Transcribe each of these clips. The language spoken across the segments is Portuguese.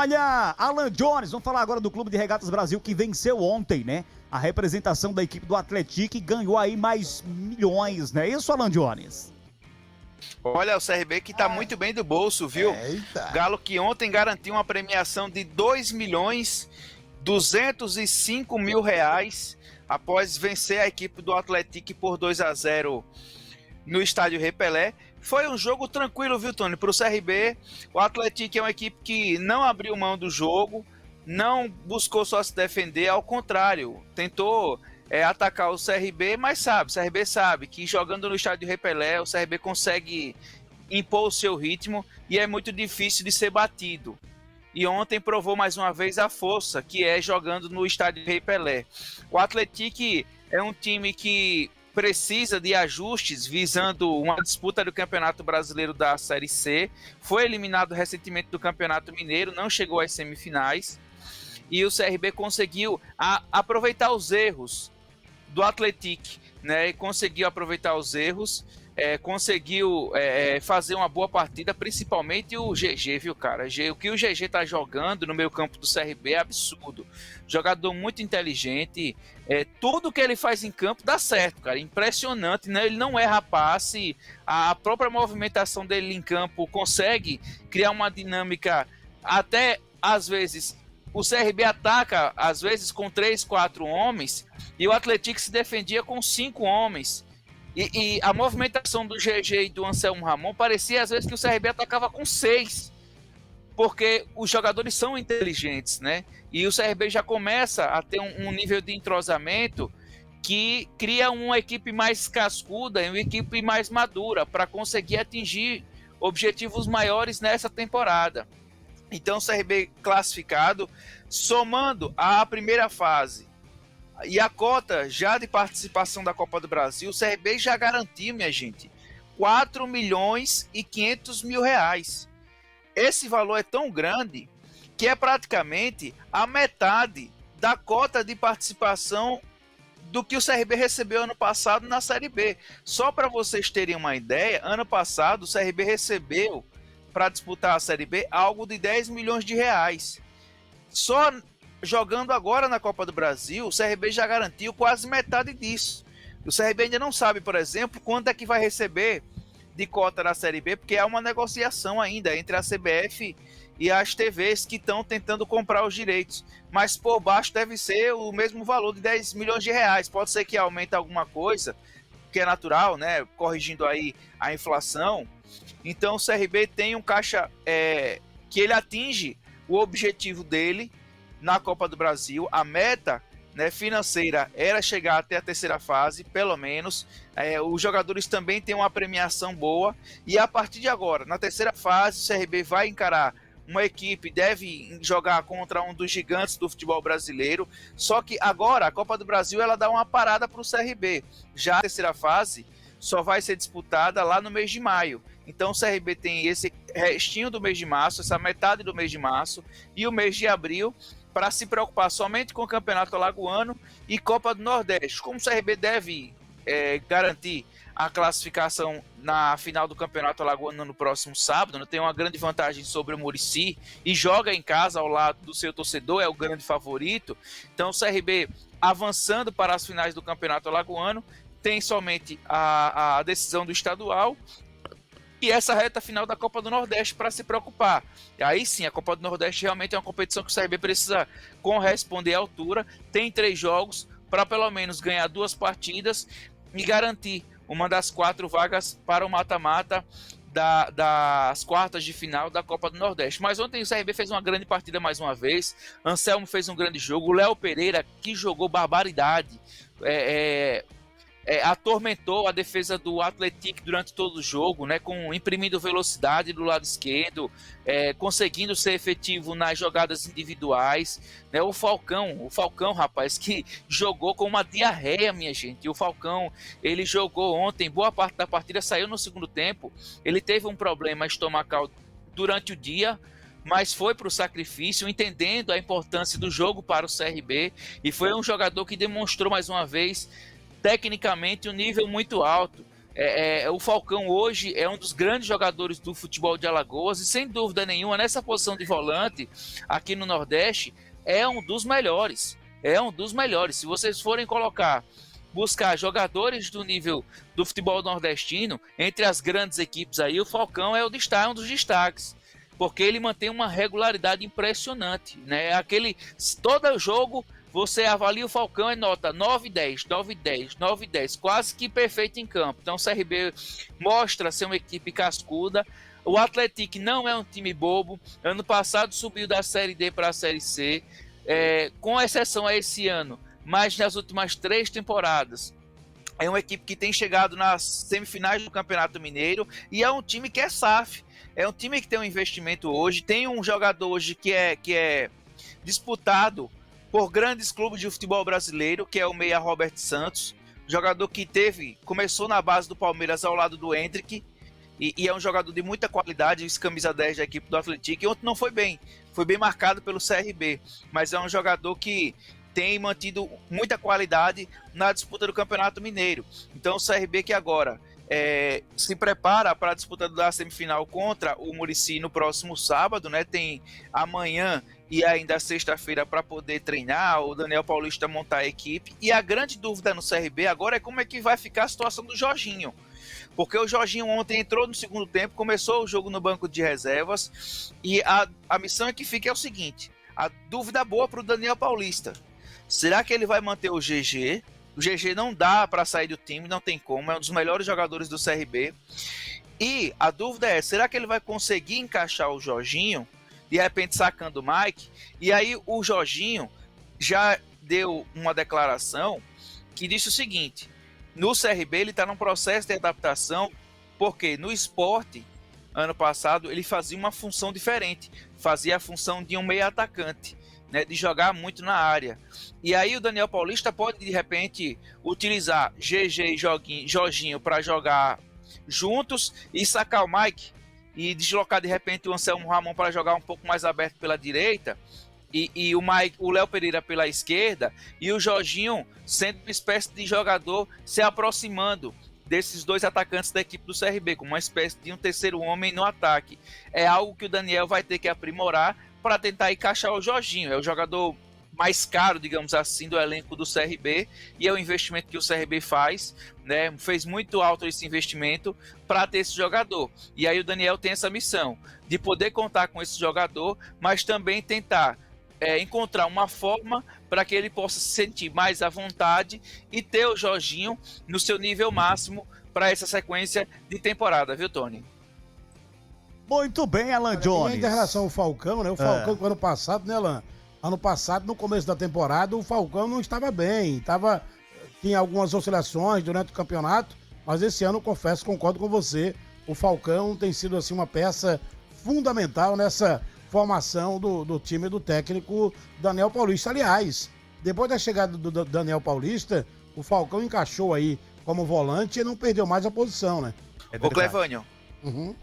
Olha, Alan Jones, vamos falar agora do Clube de Regatas Brasil que venceu ontem, né? A representação da equipe do Atlético e ganhou aí mais milhões, não é isso, Alan Jones? Olha, o CRB que tá muito bem do bolso, viu? Eita. Galo que ontem garantiu uma premiação de 2.205.000 reais após vencer a equipe do Atlético por 2-0 no estádio Rei Pelé. Foi um jogo tranquilo, viu, Tony? Para o CRB, o Atlético é uma equipe que não abriu mão do jogo, não buscou só se defender, ao contrário, tentou atacar o CRB, mas o CRB sabe que jogando no estádio Rei Pelé, o CRB consegue impor o seu ritmo e é muito difícil de ser batido. E ontem provou mais uma vez a força que é jogando no estádio Rei Pelé. O Atlético é um time que precisa de ajustes visando uma disputa do Campeonato Brasileiro da Série C. Foi eliminado recentemente do Campeonato Mineiro, não chegou às semifinais. E o CRB conseguiu aproveitar os erros do Atlético, né? E conseguiu aproveitar os erros, conseguiu fazer uma boa partida, principalmente o GG, viu, cara? O que o GG tá jogando no meio campo do CRB é absurdo. Jogador muito inteligente, tudo que ele faz em campo dá certo, cara. Impressionante, né? Ele não erra passe, a própria movimentação dele em campo consegue criar uma dinâmica, até às vezes o CRB ataca, às vezes com 3, 4 homens, e o Atlético se defendia com 5 homens. E a movimentação do GG e do Anselmo Ramon parecia às vezes que o CRB atacava com 6, porque os jogadores são inteligentes, né? E o CRB já começa a ter um nível de entrosamento que cria uma equipe mais cascuda e uma equipe mais madura para conseguir atingir objetivos maiores nessa temporada. Então o CRB classificado, somando a primeira fase e a cota já de participação da Copa do Brasil, o CRB já garantiu, minha gente, 4.500.000 reais. Esse valor é tão grande que é praticamente a metade da cota de participação do que o CRB recebeu ano passado na Série B. Só para vocês terem uma ideia, ano passado o CRB recebeu, para disputar a Série B, algo de 10 milhões de reais. Só jogando agora na Copa do Brasil, o CRB já garantiu quase metade disso. O CRB ainda não sabe, por exemplo, quanto é que vai receber de cota na Série B, porque há uma negociação ainda entre a CBF e as TVs que estão tentando comprar os direitos. Mas por baixo deve ser o mesmo valor de 10 milhões de reais. Pode ser que aumente alguma coisa, que é natural, né? Corrigindo aí a inflação. Então o CRB tem um caixa que ele atinge o objetivo dele na Copa do Brasil. A meta, né, financeira era chegar até a terceira fase, pelo menos. Os jogadores também têm uma premiação boa. E a partir de agora, na terceira fase, o CRB vai encarar uma equipe, deve jogar contra um dos gigantes do futebol brasileiro. Só que agora a Copa do Brasil ela dá uma parada para o CRB. Já a terceira fase só vai ser disputada lá no mês de maio. Então o CRB tem esse restinho do mês de março, essa metade do mês de março e o mês de abril para se preocupar somente com o Campeonato Alagoano e Copa do Nordeste. Como o CRB deve garantir a classificação na final do Campeonato Alagoano no próximo sábado, tem uma grande vantagem sobre o Muricy e joga em casa ao lado do seu torcedor, é o grande favorito. Então o CRB avançando para as finais do Campeonato Alagoano, tem somente a decisão do estadual e essa reta final da Copa do Nordeste para se preocupar. E aí sim, a Copa do Nordeste realmente é uma competição que o CRB precisa corresponder à altura. Tem 3 jogos para pelo menos ganhar 2 partidas e garantir uma das 4 vagas para o mata-mata das quartas de final da Copa do Nordeste. Mas ontem o CRB fez uma grande partida mais uma vez. Anselmo fez um grande jogo. O Léo Pereira, que jogou barbaridade, atormentou a defesa do Atlético durante todo o jogo, né, imprimindo velocidade do lado esquerdo, conseguindo ser efetivo nas jogadas individuais, né, o Falcão, rapaz, que jogou com uma diarreia, minha gente. O Falcão, ele jogou ontem, boa parte da partida, saiu no segundo tempo, ele teve um problema estomacal durante o dia, mas foi para o sacrifício, entendendo a importância do jogo para o CRB, e foi um jogador que demonstrou mais uma vez tecnicamente um nível muito alto. O Falcão hoje é um dos grandes jogadores do futebol de Alagoas e, sem dúvida nenhuma, nessa posição de volante, aqui no Nordeste, é um dos melhores. É um dos melhores. Se vocês forem buscar jogadores do nível do futebol nordestino, entre as grandes equipes aí, o Falcão é um dos destaques, porque ele mantém uma regularidade impressionante, né? Todo jogo você avalia o Falcão e nota 9-10, 9-10, 9-10, quase que perfeito em campo. Então o CRB mostra ser uma equipe cascuda. O Atlético não é um time bobo. Ano passado subiu da Série D para a Série C, com exceção a esse ano, mas nas últimas 3 temporadas é uma equipe que tem chegado nas semifinais do Campeonato Mineiro e é um time que é SAF. É um time que tem um investimento hoje, tem um jogador hoje que é disputado por grandes clubes de futebol brasileiro, que é o meia Robert Santos, jogador que começou na base do Palmeiras ao lado do Hendrick, e é um jogador de muita qualidade, camisa 10 da equipe do Atlético, e ontem não foi bem marcado pelo CRB, mas é um jogador que tem mantido muita qualidade na disputa do Campeonato Mineiro. Então o CRB que agora se prepara para a disputa da semifinal contra o Muricy no próximo sábado, né? Tem amanhã e ainda sexta-feira para poder treinar, o Daniel Paulista montar a equipe. E a grande dúvida no CRB agora é como é que vai ficar a situação do Jorginho. Porque o Jorginho ontem entrou no segundo tempo, começou o jogo no banco de reservas, e a missão que fica é o seguinte: a dúvida boa para o Daniel Paulista. Será que ele vai manter o GG? O GG não dá para sair do time, não tem como, é um dos melhores jogadores do CRB. E a dúvida é, será que ele vai conseguir encaixar o Jorginho, de repente sacando o Mike? E aí o Jorginho já deu uma declaração que disse o seguinte: no CRB ele está num processo de adaptação, porque no esporte, ano passado, ele fazia uma função diferente, fazia a função de um meio atacante, né, de jogar muito na área. E aí o Daniel Paulista pode, de repente, utilizar GG e Jorginho para jogar juntos e sacar o Mike e deslocar, de repente, o Anselmo Ramon para jogar um pouco mais aberto pela direita e o Léo Pereira pela esquerda, e o Jorginho sendo uma espécie de jogador se aproximando desses dois atacantes da equipe do CRB, como uma espécie de um terceiro homem no ataque. É algo que o Daniel vai ter que aprimorar para tentar encaixar o Jorginho. É o jogador mais caro, digamos assim, do elenco do CRB, e é o investimento que o CRB faz, né? Fez muito alto esse investimento para ter esse jogador. E aí o Daniel tem essa missão de poder contar com esse jogador, mas também tentar encontrar uma forma para que ele possa se sentir mais à vontade e ter o Jorginho no seu nível máximo para essa sequência de temporada, viu, Tony? Muito bem, Alan Jones. Em relação ao Falcão, né? O Falcão, ano passado, né, Alan? Ano passado, no começo da temporada, o Falcão não estava bem. Tinha algumas oscilações durante o campeonato, mas esse ano, confesso, concordo com você. O Falcão tem sido, assim, uma peça fundamental nessa formação do time do técnico Daniel Paulista. Aliás, depois da chegada do Daniel Paulista, o Falcão encaixou aí como volante e não perdeu mais a posição, né? Ô, Clevânio. Uhum.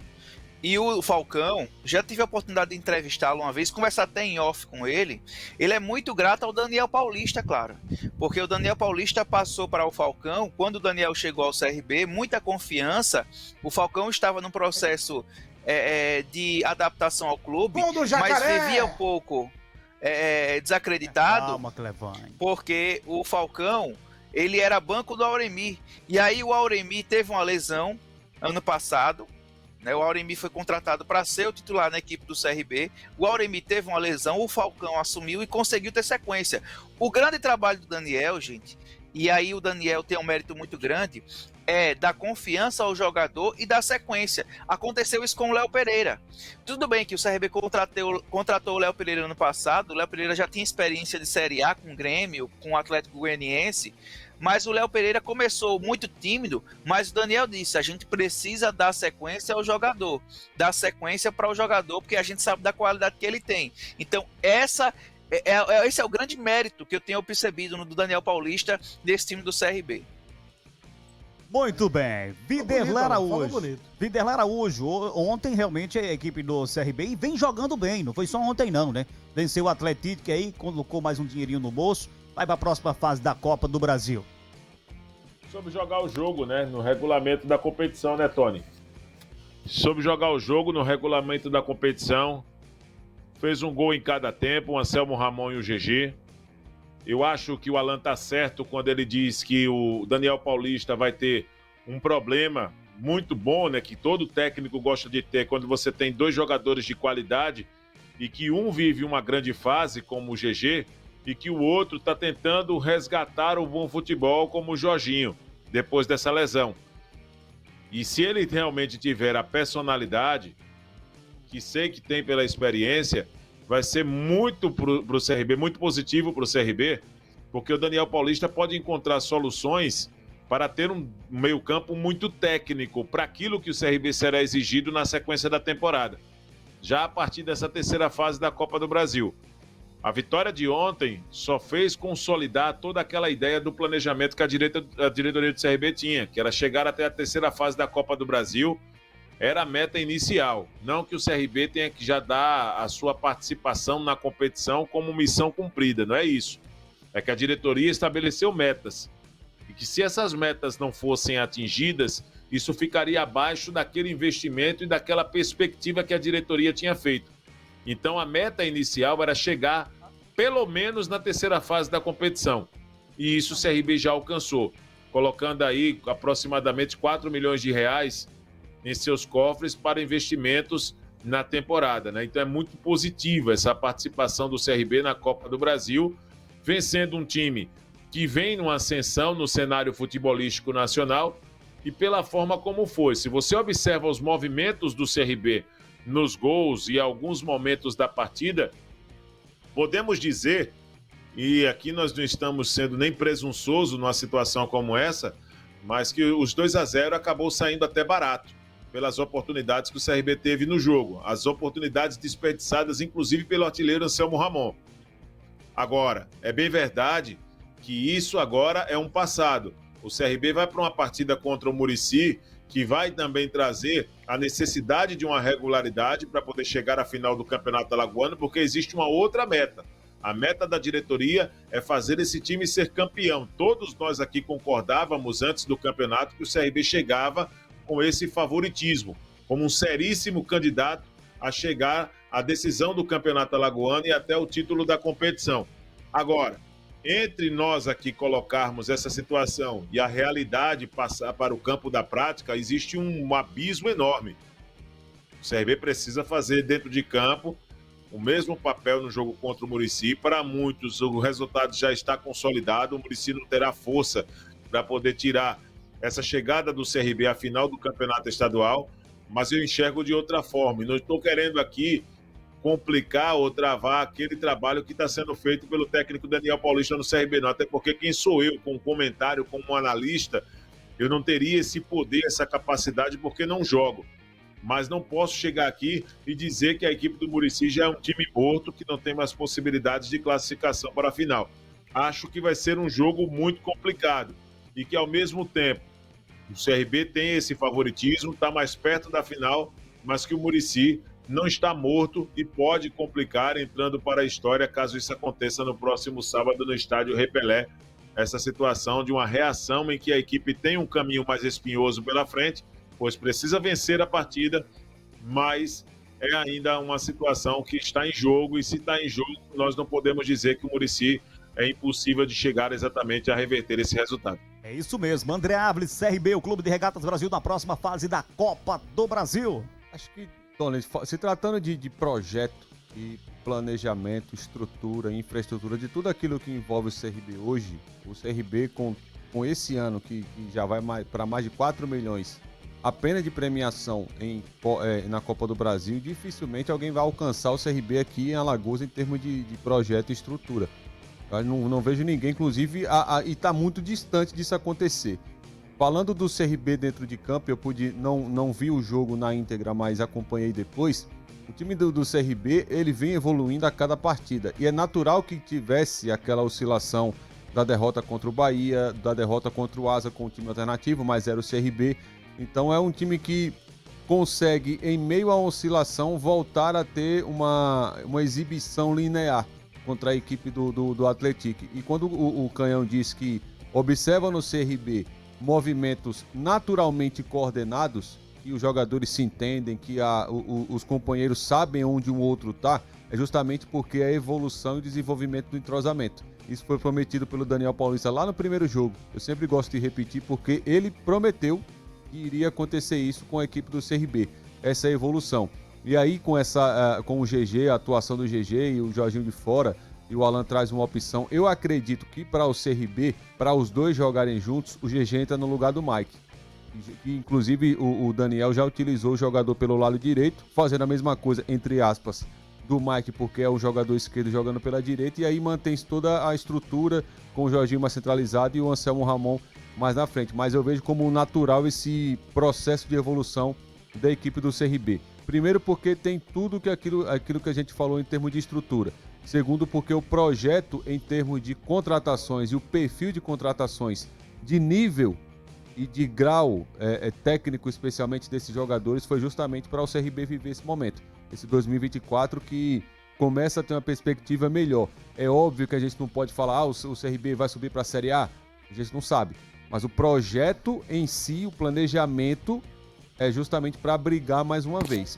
E o Falcão, já tive a oportunidade de entrevistá-lo uma vez, conversar até em off com ele. Ele é muito grato ao Daniel Paulista, claro. Porque o Daniel Paulista passou para o Falcão, quando o Daniel chegou ao CRB, muita confiança. O Falcão estava num processo de adaptação ao clube, mas vivia um pouco desacreditado. Calma, Clevânio. Porque o Falcão, ele era banco do Auremir. E aí o Auremir teve uma lesão ano passado. O Auremir foi contratado para ser o titular na equipe do CRB. O Auremir teve uma lesão, o Falcão assumiu e conseguiu ter sequência. O grande trabalho do Daniel, gente, e aí o Daniel tem um mérito muito grande, é dar confiança ao jogador e dar sequência. Aconteceu isso com o Léo Pereira. Tudo bem que o CRB contratou o Léo Pereira ano passado. O Léo Pereira já tinha experiência de Série A com o Grêmio, com o Atlético Goianiense. Mas o Léo Pereira começou muito tímido, mas o Daniel disse, a gente precisa dar sequência ao jogador, dar sequência para o jogador, porque a gente sabe da qualidade que ele tem. Então, esse é o grande mérito que eu tenho percebido no Daniel Paulista desse time do CRB. Muito bem, Viderlan Araújo, ontem realmente a equipe do CRB vem jogando bem, não foi só ontem não, né? Venceu o Atlético aí, colocou mais um dinheirinho no bolso, vai para a próxima fase da Copa do Brasil. Sobre jogar o jogo, né? No regulamento da competição, né, Tony? Sobre jogar o jogo no regulamento da competição. Fez um gol em cada tempo, o Anselmo Ramon e o GG. Eu acho que o Alan tá certo quando ele diz que o Daniel Paulista vai ter um problema muito bom, né? Que todo técnico gosta de ter quando você tem dois jogadores de qualidade e que um vive uma grande fase, como o GG, e que o outro tá tentando resgatar o bom futebol, como o Jorginho, depois dessa lesão. E se ele realmente tiver a personalidade, que sei que tem pela experiência, vai ser muito pro CRB, muito positivo pro CRB, porque o Daniel Paulista pode encontrar soluções para ter um meio-campo muito técnico para aquilo que o CRB será exigido na sequência da temporada, já a partir dessa terceira fase da Copa do Brasil. A vitória de ontem só fez consolidar toda aquela ideia do planejamento que a diretoria do CRB tinha, que era chegar até a terceira fase da Copa do Brasil. Era a meta inicial, não que o CRB tenha que já dar a sua participação na competição como missão cumprida, não é isso. É que a diretoria estabeleceu metas e que se essas metas não fossem atingidas, isso ficaria abaixo daquele investimento e daquela perspectiva que a diretoria tinha feito. Então a meta inicial era chegar pelo menos na terceira fase da competição e isso o CRB já alcançou, colocando aí aproximadamente 4 milhões de reais em seus cofres para investimentos na temporada, né? Então é muito positiva essa participação do CRB na Copa do Brasil, vencendo um time que vem numa ascensão no cenário futebolístico nacional e pela forma como foi. Se você observa os movimentos do CRB nos gols e alguns momentos da partida, podemos dizer, e aqui nós não estamos sendo nem presunçosos numa situação como essa, mas que os 2-0 acabou saindo até barato pelas oportunidades que o CRB teve no jogo. As oportunidades desperdiçadas, inclusive pelo artilheiro Anselmo Ramon. Agora, é bem verdade que isso agora é um passado. O CRB vai para uma partida contra o Muricy, que vai também trazer a necessidade de uma regularidade para poder chegar à final do Campeonato Alagoano, porque existe uma outra meta. A meta da diretoria é fazer esse time ser campeão. Todos nós aqui concordávamos antes do campeonato que o CRB chegava com esse favoritismo, como um seríssimo candidato a chegar à decisão do Campeonato Alagoano e até o título da competição. Agora, entre nós aqui colocarmos essa situação e a realidade passar para o campo da prática, existe um abismo enorme. O CRB precisa fazer dentro de campo o mesmo papel no jogo contra o Muricy. Para muitos, o resultado já está consolidado, o Muricy não terá força para poder tirar essa chegada do CRB à final do campeonato estadual, mas eu enxergo de outra forma. E não estou querendo aqui complicar ou travar aquele trabalho que está sendo feito pelo técnico Daniel Paulista no CRB, não. Até porque quem sou eu, com um comentário, como um analista, eu não teria esse poder, essa capacidade, porque não jogo. Mas não posso chegar aqui e dizer que a equipe do Muricy já é um time morto, que não tem mais possibilidades de classificação para a final. Acho que vai ser um jogo muito complicado e que, ao mesmo tempo, o CRB tem esse favoritismo, está mais perto da final, mas que o Muricy não está morto e pode complicar entrando para a história caso isso aconteça no próximo sábado no estádio Repelé. Essa situação de uma reação em que a equipe tem um caminho mais espinhoso pela frente, pois precisa vencer a partida, mas é ainda uma situação que está em jogo, e se está em jogo, nós não podemos dizer que o Muricy é impossível de chegar exatamente a reverter esse resultado. É isso mesmo, André Ávila, CRB, o Clube de Regatas Brasil, na próxima fase da Copa do Brasil. Acho que, Tony, se tratando de projeto e planejamento, estrutura, infraestrutura, de tudo aquilo que envolve o CRB hoje, o CRB com esse ano que já vai para mais de 4 milhões apenas de premiação na Copa do Brasil, dificilmente alguém vai alcançar o CRB aqui em Alagoas em termos de projeto e estrutura. Eu não vejo ninguém, inclusive, e está muito distante disso acontecer. Falando do CRB dentro de campo, eu não vi o jogo na íntegra, mas acompanhei depois. O time do CRB, ele vem evoluindo a cada partida. E é natural que tivesse aquela oscilação da derrota contra o Bahia, da derrota contra o Asa com o time alternativo, mas era o CRB. Então é um time que consegue, em meio à oscilação, voltar a ter uma exibição linear contra a equipe do Atlético. E quando o Canhão diz que observa no CRB movimentos naturalmente coordenados, que os jogadores se entendem, que os companheiros sabem onde um outro está, é justamente porque é a evolução e desenvolvimento do entrosamento. Isso foi prometido pelo Daniel Paulista lá no primeiro jogo. Eu sempre gosto de repetir porque ele prometeu que iria acontecer isso com a equipe do CRB. Essa é a evolução. E aí com o GG, a atuação do GG e o Jorginho de fora, e o Alan traz uma opção. Eu acredito que para o CRB, para os dois jogarem juntos, o GG entra no lugar do Mike. Inclusive o Daniel já utilizou o jogador pelo lado direito, fazendo a mesma coisa, entre aspas, do Mike, porque é o jogador esquerdo jogando pela direita, e aí mantém-se toda a estrutura com o Jorginho mais centralizado e o Anselmo Ramon mais na frente. Mas eu vejo como natural esse processo de evolução da equipe do CRB. Primeiro porque tem tudo aquilo que a gente falou em termos de estrutura. Segundo porque o projeto em termos de contratações e o perfil de contratações de nível e de grau técnico, especialmente desses jogadores, foi justamente para o CRB viver esse momento. Esse 2024 que começa a ter uma perspectiva melhor. É óbvio que a gente não pode falar, o CRB vai subir para a Série A, a gente não sabe. Mas o projeto em si, o planejamento, é justamente para brigar mais uma vez.